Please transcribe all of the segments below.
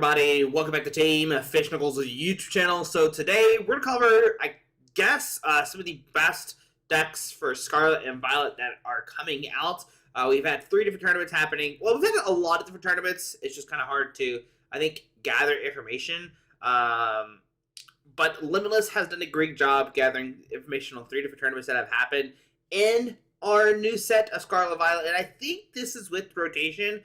everybody? Welcome back to Team Fish Knuckles' YouTube channel. So today we're gonna cover, I guess, some of the best decks for Scarlet and Violet that are coming out. We've had 3 different tournaments happening. Well, we've had a lot of different tournaments. It's just kind of hard to, I think, gather information. But Limitless has done a great job gathering information on 3 different tournaments that have happened in our new set of Scarlet and Violet, and I think this is with rotation.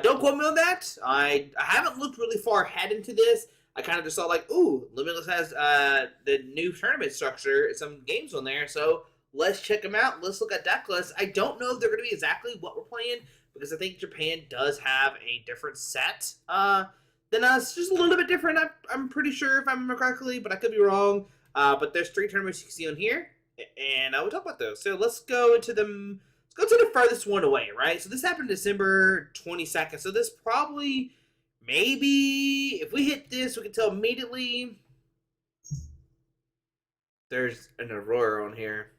Don't quote me on that. I haven't looked really far ahead into this. I kind of just saw like, ooh, Limitless has the new tournament structure, some games on there, so let's check them out. Let's look at deck lists. I don't know if they're going to be exactly what we're playing, because I think Japan does have a different set than us. Just a little bit different, I'm pretty sure, if I remember correctly, but I could be wrong. But there's 3 tournaments you can see on here, and we'll talk about those. So let's go into them. Let's go to the furthest one away, right? So this happened December 22nd. So this probably, maybe, if we hit this, we can tell immediately. There's an Aurora on here.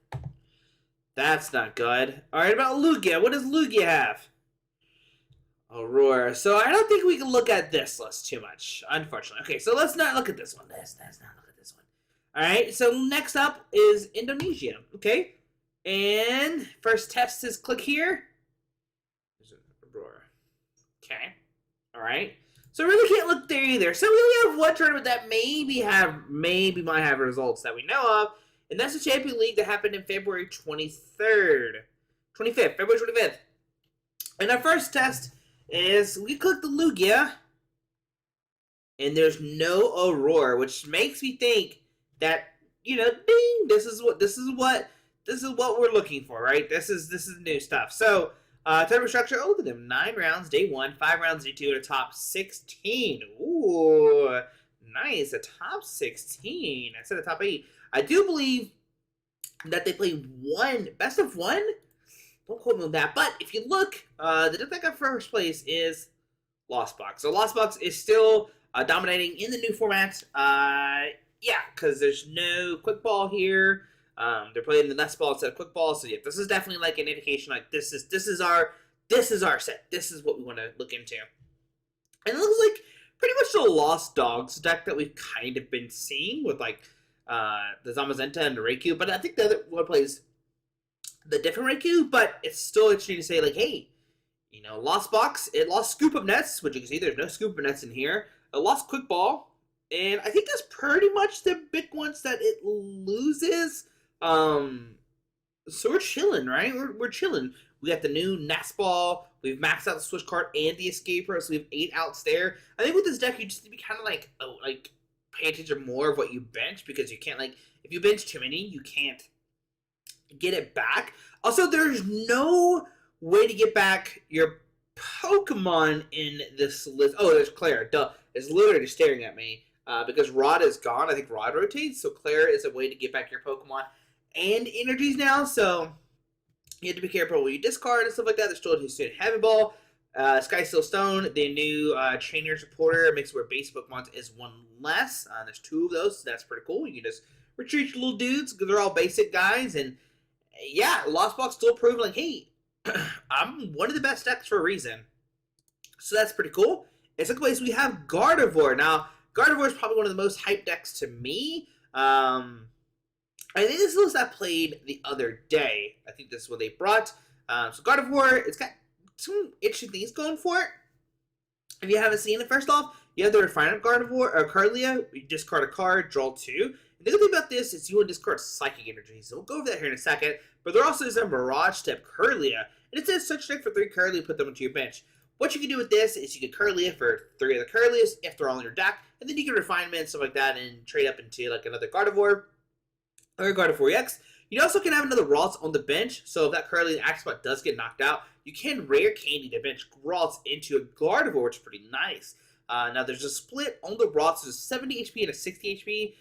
That's not good. All right, about Lugia. What does Lugia have? Aurora. So I don't think we can look at this list too much, unfortunately. Okay, so let's not look at this one. Let's not look at this one. All right, so next up is Indonesia. Okay. And first test is click here. There's an Aurora. Okay. All right. So we really can't look there either. So we only have one tournament that maybe might have results that we know of, and that's the Champion League that happened in February 25th. February 25th. And our first test is we click the Lugia, and there's no Aurora, which makes me think that, you know, ding, this is what we're looking for, right? This is new stuff. So, tournament structure, oh, look at them. 9 rounds, day 1, 5 rounds, day 2, and a top 16. Ooh, nice. A top 16. I said a top 8. I do believe that they play one, best of 1. Don't quote me on that. But if you look, the deck that got first place is Lost Box. So Lost Box is still dominating in the new format. Yeah, because there's no quick ball here. They're playing the nest ball instead of quick ball, so yeah, this is definitely like an indication like this is our set. This is what we want to look into. And it looks like pretty much the Lost Dogs deck that we've kind of been seeing with like the Zamazenta and the Raikou, but I think the other one plays the different Raikou, but it's still interesting to say like, hey, you know, Lost Box, it lost Scoop Up Nets, which you can see there's no Scoop Up Nets in here. It lost Quick Ball, and I think that's pretty much the big ones that it loses. So we're chilling, right? We're chilling. We got the new Nest Ball. We've maxed out the Switch card and the Escaper, so we have 8 outs there. I think with this deck, you just need to be kind of like pay attention more of what you bench, because you can't, like, if you bench too many, you can't get it back. Also, there's no way to get back your Pokemon in this list. Oh, there's Claire. Duh. It's literally staring at me. Because Rod is gone. I think Rod rotates, so Claire is a way to get back your Pokemon and energies now, so you have to be careful when you discard and stuff like that. There's still a student Heavy Ball, Sky Steel Stone, the new Trainer Supporter makes where base Pokemon is 1 less. There's 2 of those, so that's pretty cool. You can just retreat your little dudes, because they're all basic guys, and yeah, Lost Box still proving like, hey, I'm one of the best decks for a reason. So that's pretty cool. In second place, we have Gardevoir. Now, Gardevoir is probably one of the most hyped decks to me. I think this is the list I played the other day. I think this is what they brought. So Gardevoir, it's got some interesting things going for it. If you haven't seen it, first off, you have the Refinement Gardevoir, or Carlia. You discard a card, draw 2. And the good thing about this is you want to discard Psychic Energy. So we'll go over that here in a second. But there also is a Mirage Step Curlia. And it says search deck for 3 Curlia, put them into your bench. What you can do with this is you can Curlia for 3 of the Curlias if they're all in your deck, and then you can Refinement, stuff like that, and trade up into like another Gardevoir or Gardevoir EX. You also can have another Ralts on the bench, so if that Curlia act spot does get knocked out, you can Rare Candy to bench Ralts into a Gardevoir, which is pretty nice. Now there's a split on the Ralts. There's a 70 HP and a 60 HP.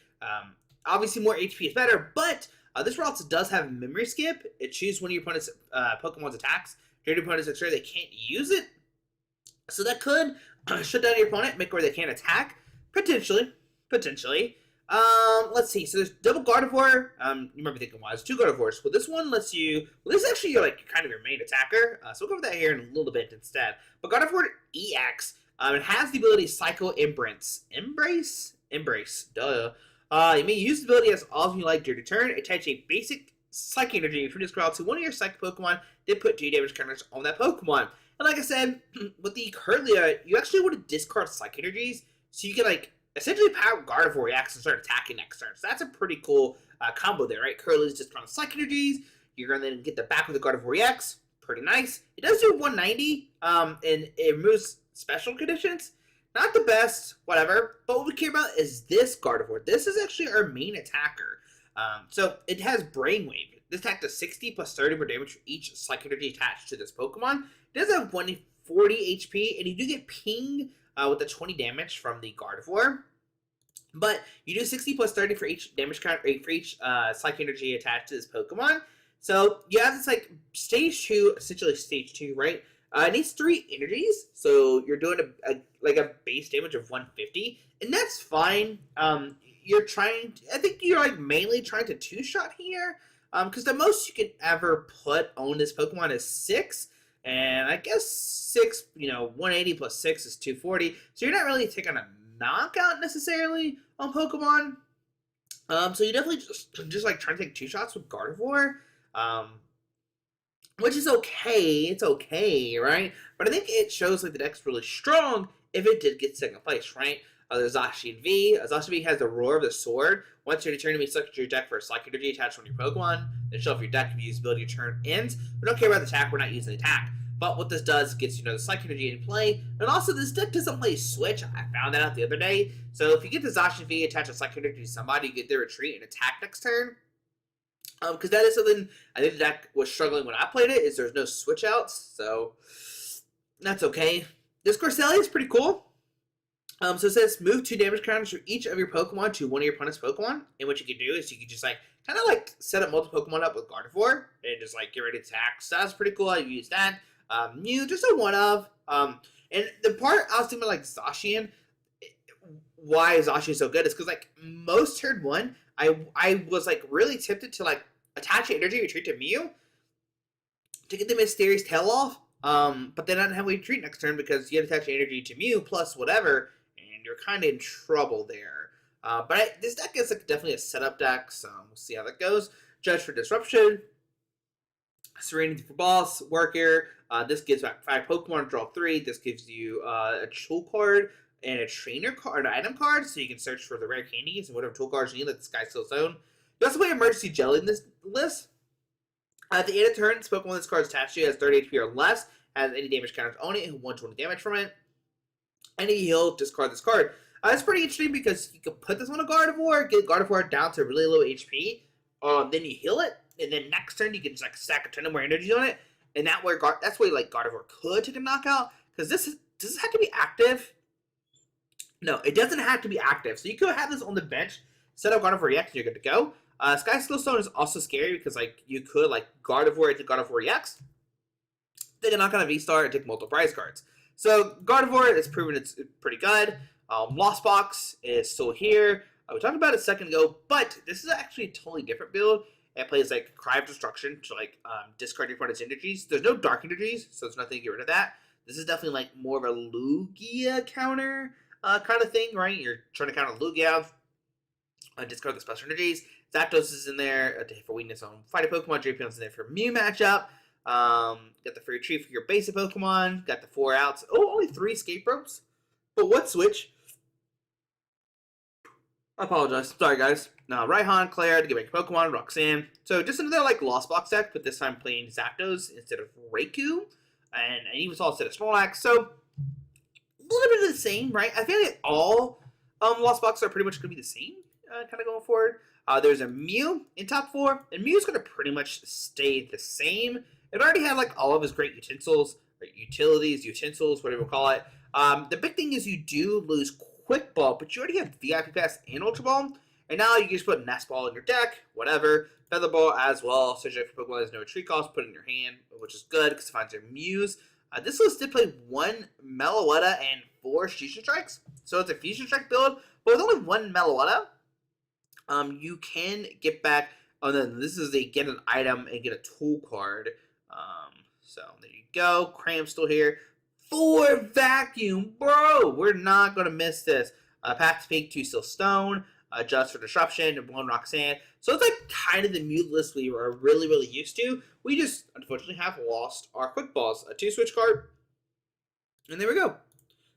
Obviously more HP is better, but this Ralts does have Memory Skip. It chooses one of your opponent's Pokemon's attacks. Your opponent's make sure they can't use it. So that could shut down your opponent, make where they can't attack. Potentially. Let's see. So there's double Gardevoir. You remember thinking, why? There's 2 Gardevoirs. Well, this one lets you. Well, this is actually your, like, kind of your main attacker. So we'll go over that here in a little bit instead. But Gardevoir EX It has the ability Psycho Embrace. Duh. You may use the ability as often you like during your turn. Attach a basic Psychic Energy from this crowd to one of your Psychic Pokemon. Then put 2 damage counters on that Pokemon. And like I said, with the Curlia, you actually want to discard Psychic Energies so you can like essentially power Gardevoir reacts and start attacking next turn. So that's a pretty cool combo there, right? Curlia's discard Psychic Energies. You're going to then get the back with the Gardevoir reacts. Pretty nice. It does do 190, and it removes special conditions. Not the best, whatever. But what we care about is this Gardevoir. This is actually our main attacker. So it has Brainwave. This attack does 60 plus 30 more damage for each Psychic Energy attached to this Pokemon. It does have 140 HP, and you do get Ping with the 20 damage from the Gardevoir. But you do 60 plus 30 for each damage count, for each Psychic Energy attached to this Pokemon. So you have this like stage 2, essentially stage 2, right? It needs 3 energies, so you're doing a base damage of 150, and that's fine. I think you're like mainly trying to 2-shot here, because the most you can ever put on this Pokemon is 6, and I guess 6, 180 plus 6 is 240, so you're not really taking a knockout necessarily on Pokemon. So you definitely just like trying to take 2 shots with Gardevoir. Which is okay. It's okay, right? But I think it shows like the deck's really strong if it did get second place, right? There's Zacian V. Zacian V has the Roar of the Sword. Once your turn, you may select your deck for a Psychic Energy attached on your Pokemon. Then show off your deck if you use ability turn ends. We don't care about the attack. We're not using the attack. But what this does gets the Psychic Energy in play. And also, this deck doesn't play Switch. I found that out the other day. So if you get the Zacian V, attach a Psychic Energy to somebody, you get their retreat and attack next turn. Because that is something I think the deck was struggling when I played it, is there's no switch outs, so that's okay. This Corselia is pretty cool. So it says move 2 damage counters for each of your Pokemon to one of your opponent's Pokemon. And what you can do is you can just like kind of like set up multiple Pokemon up with Gardevoir and just like get ready to attack. So that's pretty cool. I use that. Mew, just a one of. And the part I was thinking about like Zacian, why Zacian is so good is because like most turn 1, I was like really tempted to like attach an energy retreat to Mew to get the Mysterious Tail off. But then I didn't have a retreat next turn because you had to attach an energy to Mew plus whatever, and you're kind of in trouble there. But this deck is like definitely a setup deck, so we'll see how that goes. Judge for Disruption, Serenity for Boss, Worker. This gives back 5 Pokemon, draw 3. This gives you a tool card and a trainer card, an item card, so you can search for the rare candies and whatever tool cards you need, like the Sky Skill Zone. You also play Emergency Jelly in this list. At the end of turn, this Pokemon this card is attached to has 30 HP or less, has any damage counters on it, and 120 damage from it. Any heal, discard this card. It's pretty interesting because you can put this on a Gardevoir, get Gardevoir down to really low HP, then you heal it, and then next turn you can just like stack a ton of more energy on it, and that's where like Gardevoir could take a knockout, because does this have to be active? No, it doesn't have to be active. So you could have this on the bench, set up Gardevoir React, and you're good to go. Sky Skill Stone is also scary because like you could like Gardevoir into Gardevoir Reacts, take a knockout on V-Star, and take multiple prize cards. So Gardevoir is proven it's pretty good. Lost Box is still here. We talked about it a second ago, but this is actually a totally different build. It plays like Cry of Destruction to like discard your opponent's energies. There's no dark energies, so there's nothing to get rid of that. This is definitely like more of a Lugia counter kind of thing, right? You're trying to counter Lugia, discard the special energies. Zapdos is in there for weakness on fighting Pokemon. Drapion's in there for Mew matchup. Got the free retreat for your basic Pokemon. Got the 4 outs. Oh, only 3 escape ropes. But what switch? I apologize. Sorry, guys. Now, Raihan, Claire to get back to Pokemon, Roxanne. So, just another, like, Lost Box deck, but this time playing Zapdos instead of Raikou. And I even saw instead of Snorlax. So, a little bit of the same, right? I feel like all Lost Boxes are pretty much going to be the same, kind of going forward. There's a Mew in top 4, and Mew's going to pretty much stay the same. It already had, like, all of his great utensils, or utensils, whatever you call it. The big thing is you do lose Quick Ball, but you already have VIP Pass and Ultra Ball, and now you can just put Nest Ball in your deck, whatever. Feather Ball as well, so if your Pokemon has no retreat cost, put it in your hand, which is good because it finds your Mews. This list did play 1 Meloetta and 4 Fusion Strikes, so it's a Fusion Strike build, but with only 1 Meloetta, you can get back. Oh, then this is the get an item and get a tool card. So there you go. Cram's still here. 4 vacuum, bro. We're not gonna miss this. Path to Peak, 2 Steel Stone, Just for Disruption, and 1 Rock Sand. So it's like kind of the mute list we were really, really used to. We just unfortunately have lost our quick balls. A 2 switch card, and there we go.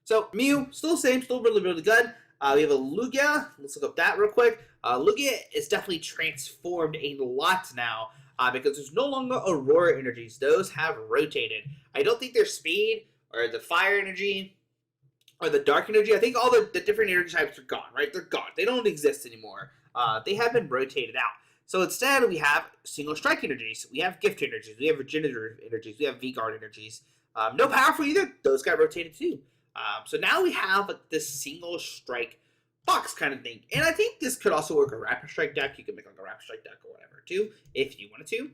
So Mew, still the same, still really, really good. We have a Lugia. Let's look up that real quick. Lugia is definitely transformed a lot now because there's no longer Aurora energies. Those have rotated. I don't think their speed or the fire energy or the dark energy, I think all the different energy types are gone, right? They're gone. They don't exist anymore. They have been rotated out. So instead, we have single strike energies. We have gift energies. We have regenerative energies. We have V-Guard energies. No powerful either. Those got rotated too. So now we have like this single strike box kind of thing. And I think this could also work a Rapid Strike deck. You can make like a Rapid Strike deck or whatever too, if you wanted to.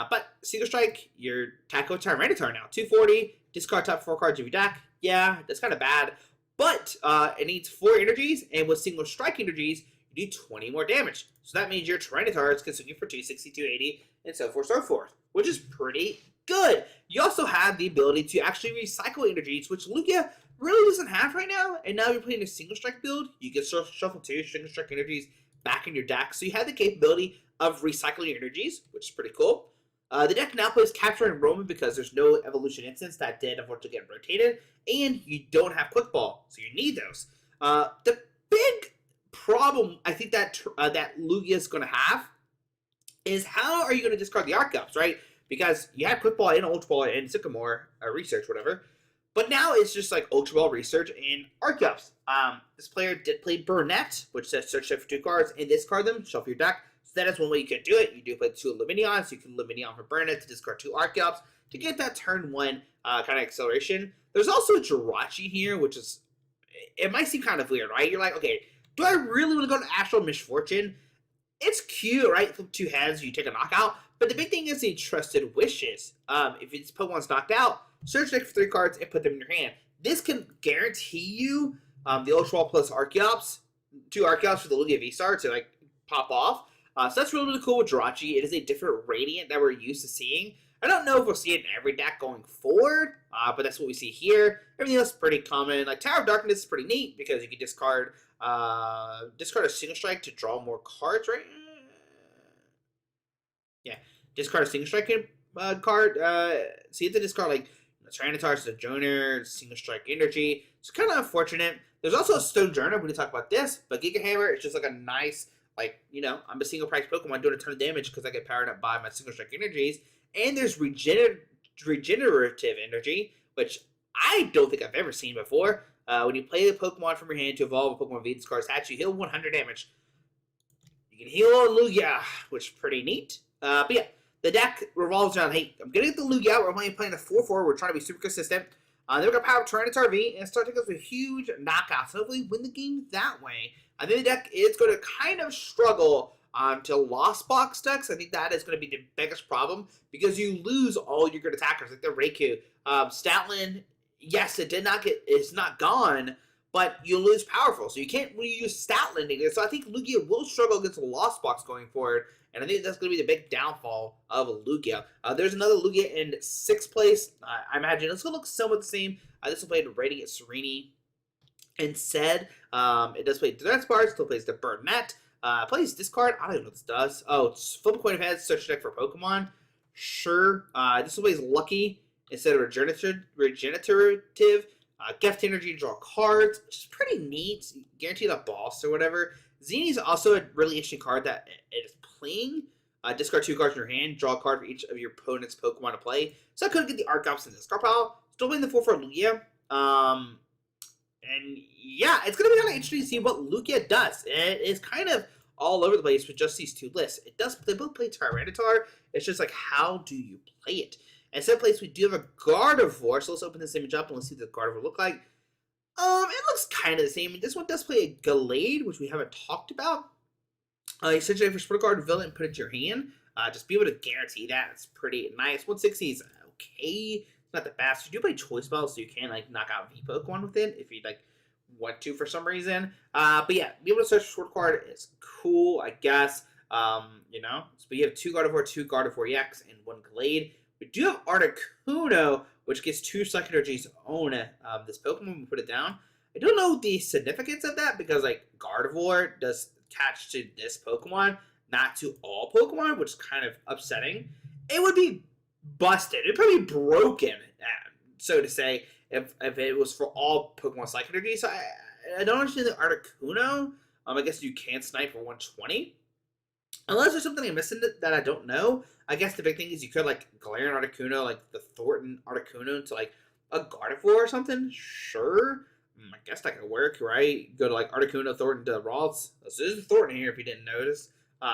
But single strike, your Taco Tyranitar now. 240, discard top 4 cards of your deck. Yeah, that's kind of bad. But it needs 4 energies, and with single strike energies, you do 20 more damage. So that means your Tyranitar is consuming for 260, 280, and so forth, which is pretty good. You also have the ability to actually recycle energies, which Lugia really doesn't have right now. And now you're playing a single strike build. You can shuffle 2 single strike energies back in your deck. So you have the capability of recycling energies, which is pretty cool. The deck now plays Capture and Roman because there's no evolution instance that did unfortunately get rotated, and you don't have Quick Ball, so you need those. The big problem I think that that Lugia is going to have is how are you going to discard the Archeops, right? Because you had Quick Ball and Ultra Ball and Sycamore Research, whatever, but now it's just like Ultra Ball, Research, and Archeops. This player did play Burnett, which says search for 2 cards and discard them, shuffle your deck. That is one way you could do it. You do play 2 Luminions, so you can Luminion for Burnett to discard 2 Archeops to get that turn 1 kind of acceleration. There's also a Jirachi here, which is, it might seem kind of weird, right? You're like, okay, do I really want to go to Astral Misfortune? It's cute, right? Flip 2 heads, you take a knockout. But the big thing is the Trusted Wishes. If it's Pokemon's knocked out, search deck for 3 cards and put them in your hand. This can guarantee you the Ultra Ball plus Archeops, 2 Archeops for the Lugia V-Star to like pop off. So that's really, really cool with Jirachi. It is a different Radiant that we're used to seeing. I don't know if we'll see it in every deck going forward, but that's what we see here. Everything else is pretty common. Like Tower of Darkness is pretty neat because you can discard a single strike to draw more cards, right? Yeah, discard a single strike card. So you have to discard like Tyranitar, Sojourner, single strike energy. It's kind of unfortunate. There's also a Sojourner. We're going to talk about this, but Giga Hammer is just like a nice, like, you know, I'm a single price Pokemon doing a ton of damage because I get powered up by my single strike energies. And there's regenerative energy, which I don't think I've ever seen before. When you play the Pokemon from your hand to evolve a Pokemon via this card's hatch, you heal 100 damage. You can heal a Lugia, which is pretty neat. But yeah, the deck revolves around, hey, I'm going to get the Lugia out. We're playing a 4-4. We're trying to be super consistent. Then we're going to power up Tyranitar V and start taking us with huge knockouts. Hopefully win the game that way. I think the deck is going to kind of struggle to Lost Box decks. I think that is going to be the biggest problem because you lose all your good attackers, like the Raikou. Stoutland, yes, it's not gone, but you lose powerful, so you can't really use Stoutland again. So I think Lugia will struggle against the Lost Box going forward, and I think that's going to be the big downfall of Lugia. There's another Lugia in 6th place. I imagine it's going to look somewhat the same. This will play the Radiant Serene. Instead, it does play Dunsparce, still plays the Burnett. Plays discard. I don't know what this does. Oh, it's flip a coin of heads, search deck for Pokemon. Sure. This one plays Lucky instead of regenerative. Gift energy to draw cards, which is pretty neat. Guaranteed a boss or whatever. Zini is also a really interesting card that it is playing. Discard 2 cards in your hand, draw a card for each of your opponent's Pokemon to play. So I could get the Archeops in the discard pile. Still playing the 4-4 Lugia. And yeah, it's going to be kind of interesting to see what Lugia does. It is kind of all over the place with just these 2 lists. They both play Tyranitar. It's just like, how do you play it? In 7th place, we do have a Gardevoir. So let's open this image up and let's see what the Gardevoir look like. It looks kind of the same. This one does play a Gallade, which we haven't talked about. Essentially, for Sport Card, develop and put it to your hand. Just be able to guarantee that. It's pretty nice. 160 is okay. It's not the best. You do play Choice Bell, so you can like knock out V Pokemon with it if you like want to for some reason. But yeah, be able to search for Sport Card is cool, I guess. You know, so we have 2 Gardevoir, 2 Gardevoir EX, and 1 Glade. We do have Articuno, which gets 2 secondaries on this Pokemon when we put it down. I don't know the significance of that because like Gardevoir does attach to this Pokemon, not to all Pokemon, which is kind of upsetting. It would be busted. It'd probably be broken, so to say, if it was for all Pokemon Psychic Energy. So I don't understand the Articuno. I guess you can snipe for 120. Unless there's something I'm missing that I don't know. I guess the big thing is you could like Galarian Articuno, like the Thornton Articuno, to like a Gardevoir or something. Sure. I guess that could work, right? Go to like Articuno, Thornton to Ralts. So there's a Thornton here if you didn't notice.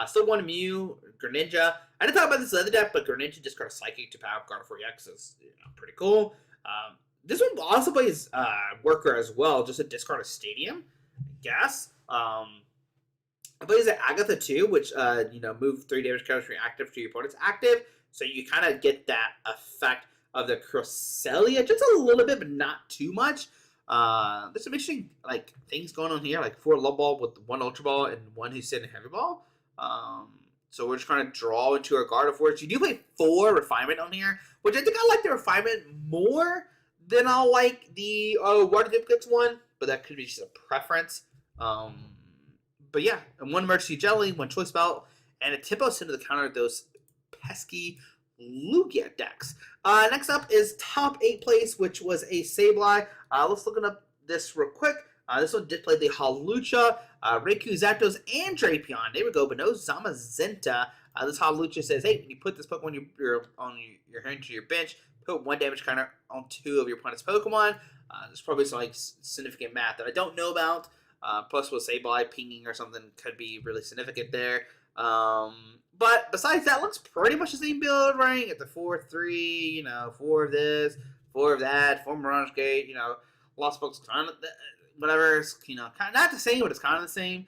Still one Mew, Greninja. I didn't talk about this other deck, but Greninja just got a Psychic to power Gardevoir EX is pretty cool. This one also plays Worker as well, just to discard a Stadium, I guess. It plays an Agatha too, which move 3 damage counters from your active to your opponent's active, so you kind of get that effect of the Cresselia, just a little bit, but not too much. There's some interesting like things going on here, like 4 Love Ball with 1 Ultra Ball and 1 who's sitting Heavy Ball. So we're just trying to draw into our Gardevoir. You do play 4 Refinement on here, which I think I like the Refinement more than I'll like the Water Duplicates one, but that could be just a preference. But yeah, and 1 Emergency Jelly, 1 Choice Belt, and a Tipos into the counter of those pesky Lugia decks. Next up is top 8 place, which was a Sableye. Let's look up this real quick. This one did play the Hawlucha, Raikou, Zapdos, and Drapion. There we go, but no Zamazenta. This Hawlucha says, hey, when you put this Pokemon on your hand to your bench, put 1 damage counter on 2 of your opponent's Pokemon. There's probably some like significant math that I don't know about. Plus with Sableye pinging or something could be really significant there. But besides that, looks pretty much the same build, right? At the 4-3, 4 of this, 4 of that, 4 Mirage Gate, Lost Box, kind of whatever. It's, kind of not the same, but it's kind of the same.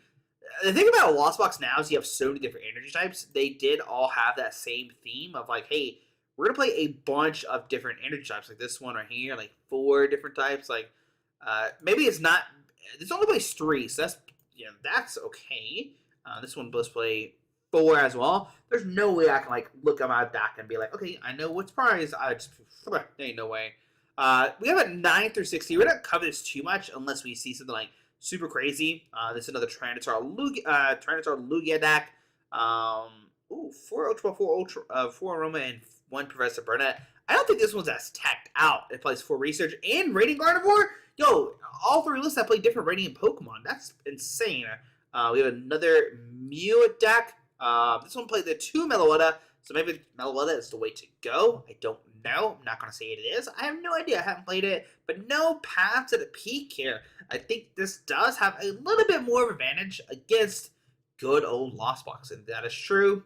The thing about Lost Box now is you have so many different energy types. They did all have that same theme of like, hey, we're gonna play a bunch of different energy types, like this one right here, like 4 different types. Like, maybe it's not. This only plays 3, so that's okay. This one does play 4 as well. There's no way I can like look at my deck and be like, okay, I know what's prize. There ain't no way. We have a 9 through 60. We're not cover this too much unless we see something like super crazy. This is another Tyranitar Lugia deck. 4 Ultra, 4 Aroma, and 1 Professor Burnett. I don't think this one's as tacked out. It plays 4 Research and Rating Gardevoir. Yo, all 3 lists that play different Radiant Pokemon. That's insane. We have another Mew deck. This one played the 2 Meloetta, so maybe Meloetta is the way to go. I don't know. I'm not going to say it is. I have no idea. I haven't played it, but no path to the peak here. I think this does have a little bit more of an advantage against good old Lost Box, and that is true.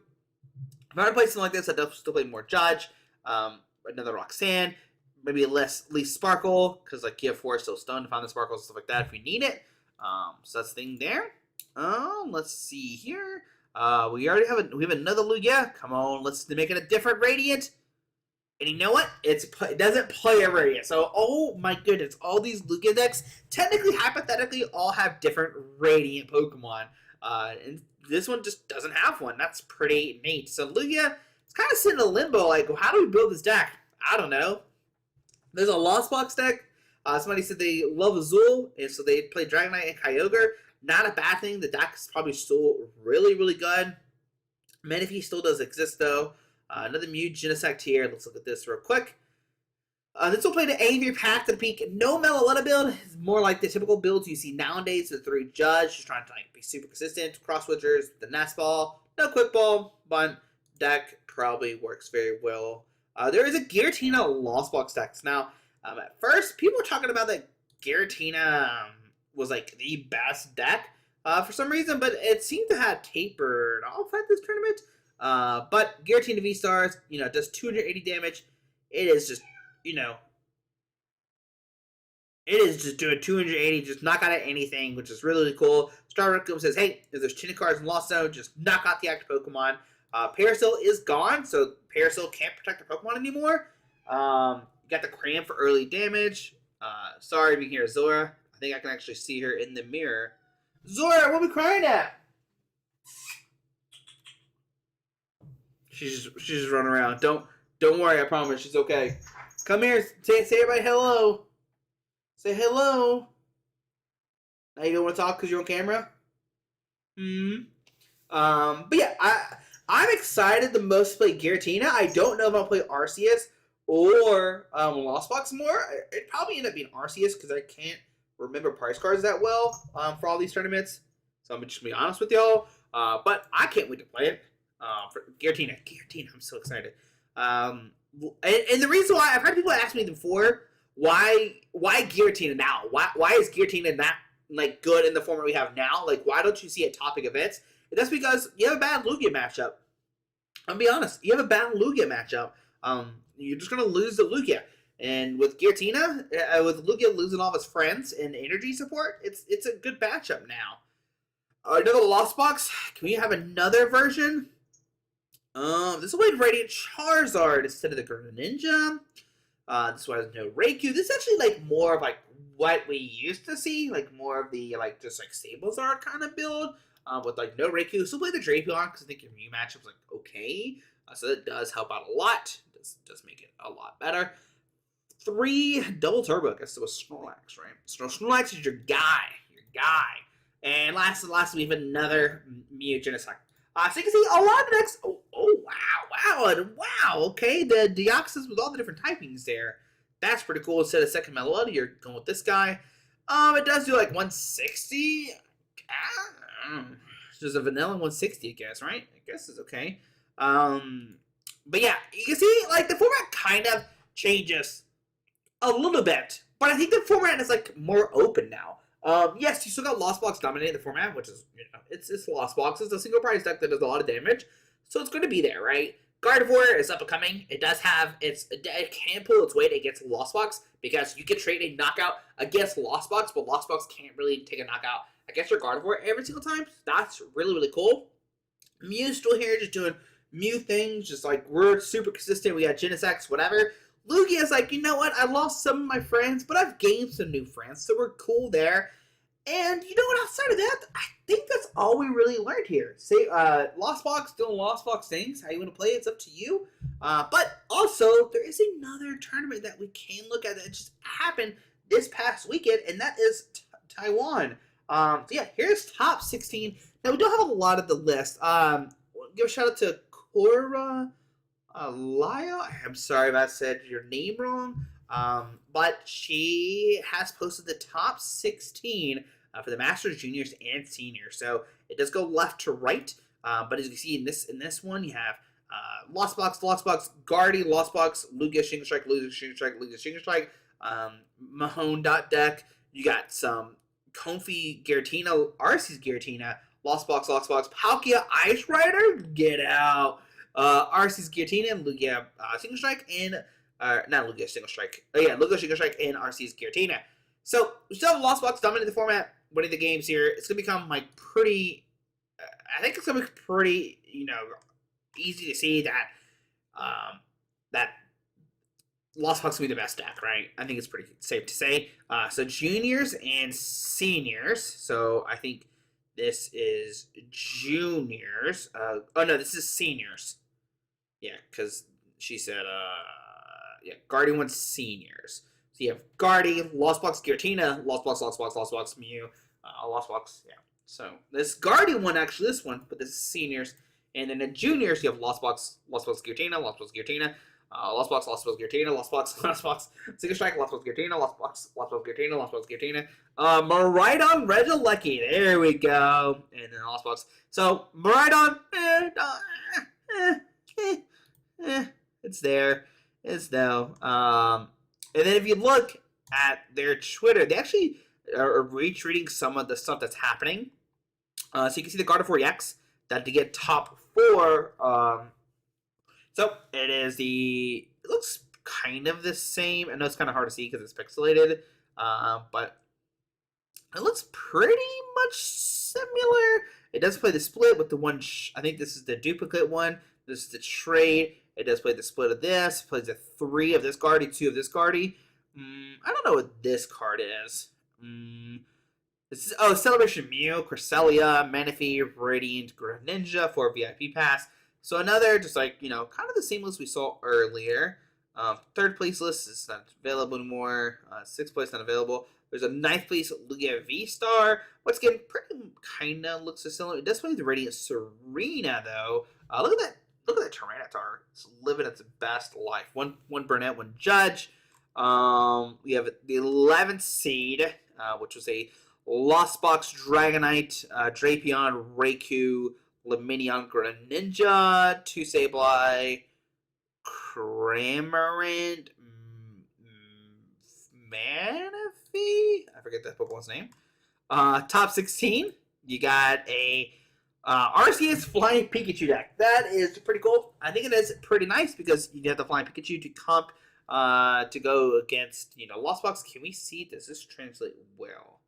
If I were to play something like this, I'd still play more Judge, another Roxanne, maybe least Sparkle, because like you have 4 still Stone to find the Sparkles and stuff like that if you need it. So that's the thing there. Let's see here. We already have we have another Lugia. Come on, let's make it a different Radiant. And you know what? It doesn't play a Radiant. So, oh my goodness, all these Lugia decks, technically, hypothetically, all have different Radiant Pokemon. And this one just doesn't have one. That's pretty neat. So Lugia, it's kind of sitting in a limbo. Like, how do we build this deck? I don't know. There's a Lost Box deck. Somebody said they love Azul, and so they play Dragonite and Kyogre. Not a bad thing. The deck is probably still really, really good. Manaphy still does exist, though. Another Mew Genesect here. Let's look at this real quick. This will play the Angry Path to the peak. No Meloetta build. It's more like the typical builds you see nowadays. The 3 Judge, just trying to like be super consistent. Cross Switchers, the Nest Ball, no Quick Ball, but deck probably works very well. There is a Giratina Lost Box deck. Now, at first, people were talking about that Giratina was like the best deck for some reason, but it seemed to have tapered off at this tournament. But Giratina V-Stars, does 280 damage. It is just, it is just doing 280, just knock out at anything, which is really, really cool. Star Raccoon says, hey, if there's 10 cards in Lost Zone, just knock out the active Pokemon. Parasil is gone, so Parasil can't protect the Pokemon anymore. You got the Cram for early damage. Sorry if you can hear Zora. I think I can actually see her in the mirror. Zora, what are we crying at? She's just running around. Don't worry, I promise she's okay. Come here. Say everybody hello. Say hello. Now you don't want to talk because you're on camera? But yeah, I'm excited the most to play Giratina. I don't know if I'll play Arceus or Lost Box more. It probably end up being Arceus because I can't remember price cards that well for all these tournaments. So I'm just gonna be honest with y'all. But I can't wait to play it. For Giratina, I'm so excited. And the reason why I've heard people ask me before, why Giratina now? Why is Giratina not like good in the format we have now? Like, why don't you see it topping events? And that's because you have a bad Lugia matchup. I'll be honest, you have a bad Lugia matchup. You're just gonna lose the Lugia. And with Giratina, with Lugia losing all of his friends and energy support, it's a good matchup now. Another Lost Box. Can we have another version? This one has Radiant Charizard instead of the Greninja. This one has no Raikou. This is actually like more of like what we used to see, like more of the like just like Sablezard kind of build. With like no Raikou. Still play the Drapion because I think your Mew matchup's like okay. So that does help out a lot. Does make it a lot better. 3 double turbo. I guess it was Snorlax, right? So Snorlax is your guy. And last we have another Mew Genesect. So you can see a lot of the decks. Wow. Okay, the Deoxys with all the different typings there. That's pretty cool. Instead of second Melody, you're going with this guy. It does do like 160. Just a vanilla 160, I guess, right? I guess it's okay. But yeah, you can see like the format kind of changes a little bit, but I think the format is like more open now. Yes, you still got Lost Box dominating the format, which is it's Lost Box. It's a single prize deck that does a lot of damage, so it's going to be there, right? Gardevoir is up and coming. It does have it can pull its weight against Lost Box because you can trade a knockout against Lost Box, but Lost Box can't really take a knockout against your Gardevoir every single time. That's really cool. Mew's still here, just doing Mew things, just like we're super consistent. We got Genesect, whatever. Lugia is like, you know what? I lost some of my friends, but I've gained some new friends, so we're cool there. And you know what? Outside of that, I think that's all we really learned here. Say, Lost Box doing Lost Box things. How you want to play it's up to you. But also, there is another tournament that we can look at that just happened this past weekend, and that is Taiwan. So yeah, here's top 16. Now we don't have a lot of the list. Give a shout out to Cora Lyle. I'm sorry if I said your name wrong. But she has posted the top 16 for the Masters, Juniors, and Seniors. So it does go left to right. But as you can see in this one, you have Lost Box, Guardy, Lost Box, Lugia, Shingle Strike, Lugia, Shingle Strike, Mahone deck. You got some Comfy Giratina, Arceus Giratina, Lost Box, Palkia, Ice Rider, get out. Arceus Giratina and Lugia Single Strike, and not Lugia Single Strike. Oh yeah, Lugia Single Strike and Arceus Giratina. So we still have Lost Box dominating the format, winning the games here. It's gonna become like pretty. I think it's gonna be pretty, easy to see that that Lost Box will be the best deck, right? I think it's pretty safe to say. So Juniors and Seniors. So I think this is Juniors. Oh no, this is Seniors. Yeah, because she said, Guardian wants Seniors. So you have Guardy, Lost Box Giratina, Lost Box Mew, Lost Box, yeah. So this Guardian one, actually, this one, but this is Seniors. And then the Juniors, you have Lost Box Giratina, Lost Box Giratina, Lost Box Giratina, Lost Box, Single Strike, Lost Box Giratina, Lost Box Giratina, Lost Box Giratina, Miraidon, Regieleki, there we go, and then Lost Box. So, Miraidon, it's there, and then if you look at their Twitter, they actually are retweeting some of the stuff that's happening, so you can see the Gardevoir EX, that to get top 4, so it looks kind of the same. I know it's kind of hard to see because it's pixelated, but it looks pretty much similar. It does play the split with the one, I think this is the duplicate one. This is the trade. It does play the split of this. It plays the 3 of this Guardy, 2 of this Guardy. I don't know what this card is. This is, Celebration Mew, Cresselia, Manaphy, Radiant, Greninja for VIP Pass. So another, just like, kind of the same list we saw earlier. Third place list is not available anymore. Sixth place not available. There's a ninth place Lugia V-Star. Once again, pretty kind of looks similar. It does play the Radiant Serena though. Look at that! Look at that Tyranitar. It's living its best life. One Burnett, one Judge. We have the 11th seed, which was a Lost Box Dragonite, Drapion, Raikou, Luminion, Greninja, 2 Sableye, Cramorant, Manaphy? I forget that Pokemon's name. Top 16, you got a RCS Flying Pikachu deck. That is pretty cool. I think it is pretty nice because you have the Flying Pikachu to comp to go against, Lost Box. Can we see, does this translate well?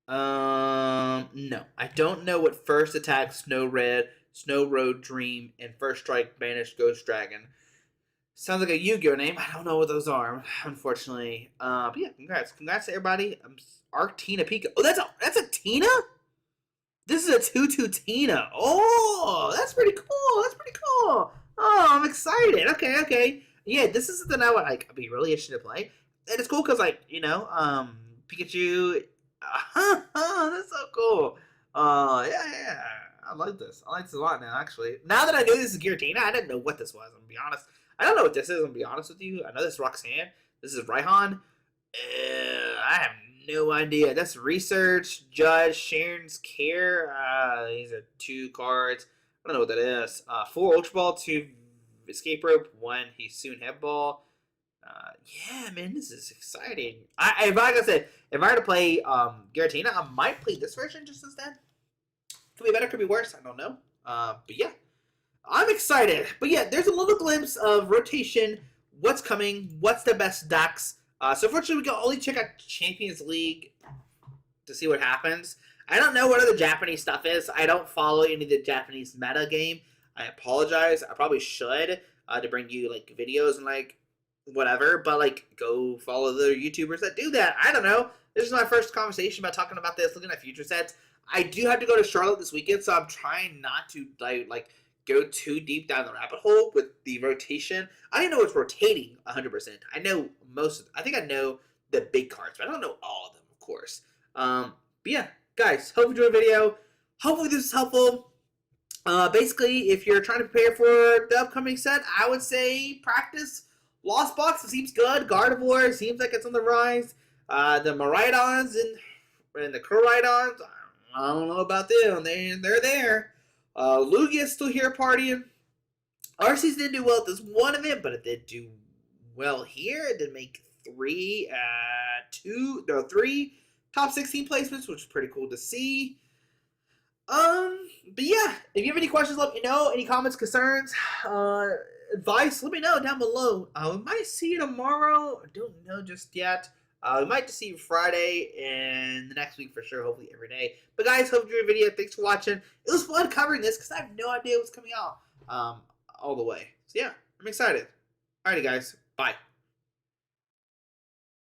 No. I don't know what First Attack, Snow Red, Snow Road Dream, and First Strike Banished Ghost Dragon. Sounds like a Yu-Gi-Oh name. I don't know what those are, unfortunately. But yeah, congrats. Congrats to everybody. Arctina Pika. Oh, that's a Tina? This is a 2-2 Tina. Oh, that's pretty cool. That's pretty cool. Oh, I'm excited. Okay. Yeah, this is something I would I'd be really interested to play. And it's cool because Pikachu. That's so cool. Yeah. I like this. I like this a lot now, actually. Now that I knew this is Giratina, I didn't know what this was, I'm gonna be honest. I don't know what this is, I'm gonna be honest with you. I know this is Roxanne. This is Raihan. I have no idea. That's Research, Judge, Sharon's Care. These are 2 cards. I don't know what that is. 4 Ultra Ball, 2 Escape Rope, 1 He Soon Head Ball. Yeah, man, this is exciting. Like I said, if I were to play Giratina, I might play this version just instead. Could be better, could be worse. I don't know. But yeah, I'm excited. But yeah, there's a little glimpse of rotation. What's coming? What's the best decks? So unfortunately, we can only check out Champions League to see what happens. I don't know what other Japanese stuff is. I don't follow any of the Japanese meta game. I apologize. I probably should to bring you videos and whatever, but go follow the YouTubers that do that. I don't know. This is my first conversation about talking about this, looking at future sets. I do have to go to Charlotte this weekend, so I'm trying not to go too deep down the rabbit hole with the rotation. I didn't know it's rotating 100%. I know I think I know the big cards, but I don't know all of them, of course. But yeah, guys, hope you enjoyed the video. Hopefully this is helpful. Basically, if you're trying to prepare for the upcoming set, I would say practice Lost Box. It seems good. Gardevoir seems like it's on the rise. The Miraidons and the Koraidons, I don't know about them. They're there. Lugia's still here partying. Arceus didn't do well at this one event, but it did do well here. It did make 3 top 16 placements, which is pretty cool to see. But yeah, if you have any questions, let me know. Any comments, concerns, advice, let me know down below. We might see you tomorrow. I don't know just yet. We might just see you Friday and the next week for sure, hopefully every day. But guys, hope you enjoyed the video. Thanks for watching. It was fun covering this because I have no idea what's coming out all the way. So yeah, I'm excited. Alrighty guys, bye.